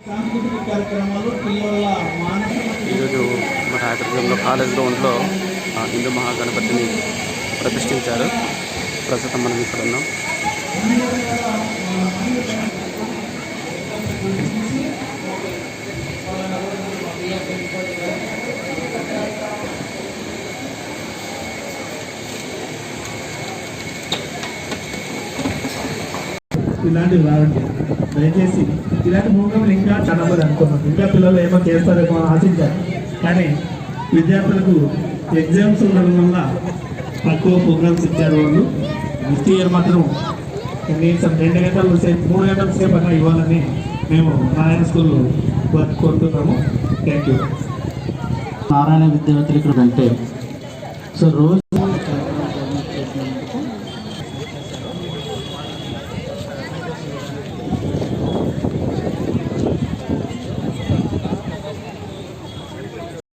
సాంస్కృతిక కార్యక్రమాలు పిల్లల మానసిక ఈరోజు మన ఆధ్వర్యంలో కాలేజ్ గ్రౌండ్లో హిందూ మహాగణపతిని ప్రతిష్ఠించారు. ప్రస్తుతం మనం ఇక్కడ ఉన్నాం. ఇలాంటివి రావండి. దయచేసి ఇలాంటి ప్రోగ్రాంలు ఇంకా చాలా మంది అనుకున్నాం. ఇంకా పిల్లలు ఏమో చేస్తారేమో ఆశించారు. కానీ విద్యార్థులకు ఎగ్జామ్స్ ఉండడం వల్ల తక్కువ ప్రోగ్రామ్స్ ఇచ్చారు వాళ్ళు. నెక్స్ట్ ఇయర్ మాత్రం కనీసం 2 గంటల సేపు 3 గంటల సేపు అన్నా ఇవ్వాలని మేము నారాయణ స్కూల్లో కోరుతున్నాము. Thank you. నారాయణ విద్యార్థులు ఇక్కడ అంటే సో రోజు